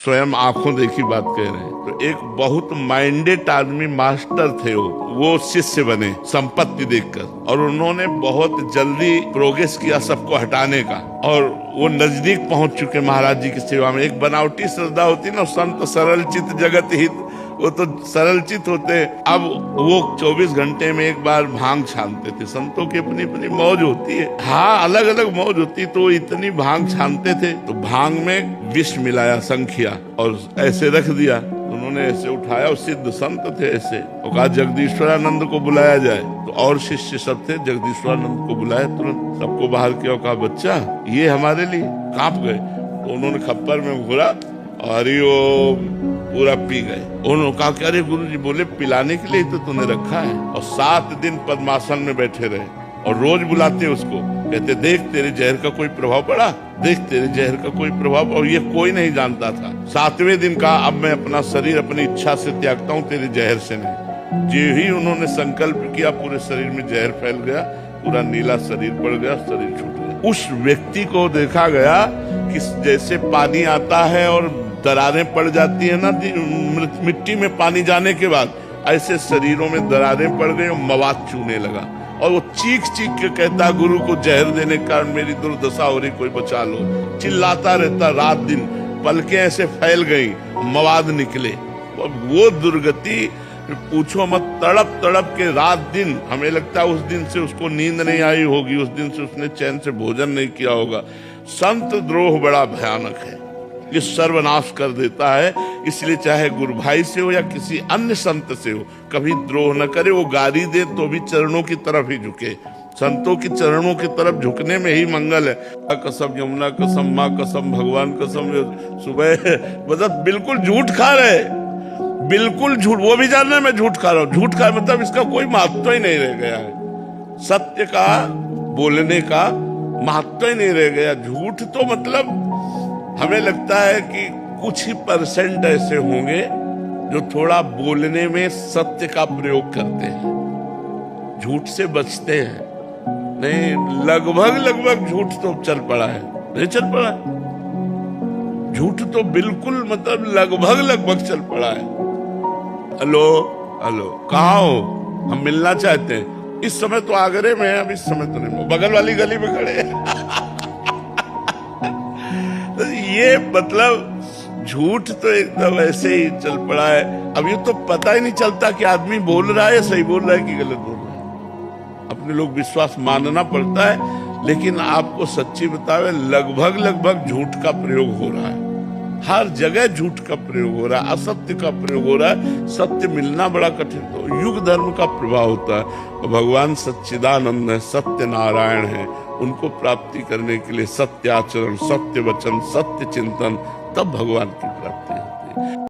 स्वयं आंखों देखी बात कह रहे हैं। तो एक बहुत माइंडेड आदमी मास्टर थे, वो शिष्य बने संपत्ति देखकर, और उन्होंने बहुत जल्दी प्रोग्रेस किया सबको हटाने का, और वो नजदीक पहुंच चुके महाराज जी की सेवा में। एक बनावटी श्रद्धा होती ना, संत सरल चित जगत हित, वो तो सरल चित होते। अब वो 24 घंटे में एक बार भांग छानते थे। संतों की अपनी अपनी मौज होती है, हाँ अलग अलग मौज होती, तो इतनी भांग छानते थे। तो भांग में विष मिलाया संखिया और ऐसे रख दिया। उन्होंने ऐसे उठाया, और सिद्ध संत थे ऐसे, और कहा जगदीश्वरानंद को बुलाया जाए। तो और शिष्य सब थे, जगदीश्वरानंद को बुलाया, तुरंत सबको बाहर किया, कहा बच्चा ये हमारे लिए। कांप गए। तो उन्होंने खप्पर में घुरा और वो पूरा पी गए। उन्होंने कहा कि अरे गुरु जी, बोले पिलाने के लिए तो तूने रखा है। और 7 दिन पद्मासन में बैठे रहे, और रोज बुलाते उसको, कहते देख तेरे जहर का कोई प्रभाव पड़ा, देख तेरे जहर का कोई प्रभाव। और ये कोई नहीं जानता था। 7वें दिन का अब मैं अपना शरीर अपनी इच्छा से त्यागता हूँ, तेरे जहर से नहीं। जो ही उन्होंने संकल्प किया, पूरे शरीर में जहर फैल गया, पूरा नीला शरीर पड़ गया, शरीर छूट गया। उस व्यक्ति को देखा गया कि जैसे पानी आता है और दरारें पड़ जाती है ना मिट्टी में पानी जाने के बाद, ऐसे शरीरों में दरारें पड़ गई और मवाद चूने लगा। और वो चीख चीख के कहता, गुरु को जहर देने के कारण मेरी दुर्दशा हो रही, कोई बचा लो। चिल्लाता रहता रात दिन, पलकें ऐसे फैल गई, मवाद निकले। वो दुर्गति पूछो मत, तड़प तड़प के रात दिन, हमें लगता है उस दिन से उसको नींद नहीं आई होगी, उस दिन से उसने चैन से भोजन नहीं किया होगा। संत द्रोह बड़ा भयानक है, ये सर्वनाश कर देता है। इसलिए चाहे गुरु भाई से हो या किसी अन्य संत से हो, कभी द्रोह न करे। वो गाली दे तो भी चरणों की तरफ ही झुके। संतों की चरणों की तरफ झुकने में ही मंगल है। कसम यमुना कसम, माँ कसम, भगवान कसम। सुबह मतलब बिल्कुल झूठ खा रहे, बिल्कुल झूठ। वो भी जानना मैं झूठ खा रहा हूँ, झूठ खा मतलब इसका कोई महत्व ही नहीं रह गया है। सत्य का बोलने का महत्व ही नहीं रह गया। झूठ तो मतलब हमें लगता है कि कुछ ही % ऐसे होंगे जो थोड़ा बोलने में सत्य का प्रयोग करते हैं, झूठ से बचते हैं। नहीं, लगभग झूठ तो चल पड़ा है, नहीं चल पड़ा है झूठ तो बिल्कुल, मतलब लगभग चल पड़ा है। हेलो हेलो, कहाँ हो? हम मिलना चाहते हैं। इस समय तो आगरे में है, अब इस समय तो नहीं, बगल वाली गली में खड़े हैं। ये मतलब झूठ तो एकदम ऐसे ही चल पड़ा है। अब ये तो पता ही नहीं चलता कि आदमी बोल रहा है, सही बोल रहा है कि गलत बोल रहा है। अपने लोग विश्वास मानना पड़ता है, लेकिन आपको सच्ची बतावे, लगभग झूठ का प्रयोग हो रहा है। हर जगह झूठ का प्रयोग हो रहा है, असत्य का प्रयोग हो रहा है। सत्य मिलना बड़ा कठिन, तो युग धर्म का प्रभाव होता है। भगवान सच्चिदानंद है, सत्य नारायण है। उनको प्राप्ति करने के लिए सत्य आचरण, सत्य वचन, सत्य चिंतन, तब भगवान की प्राप्ति होती है।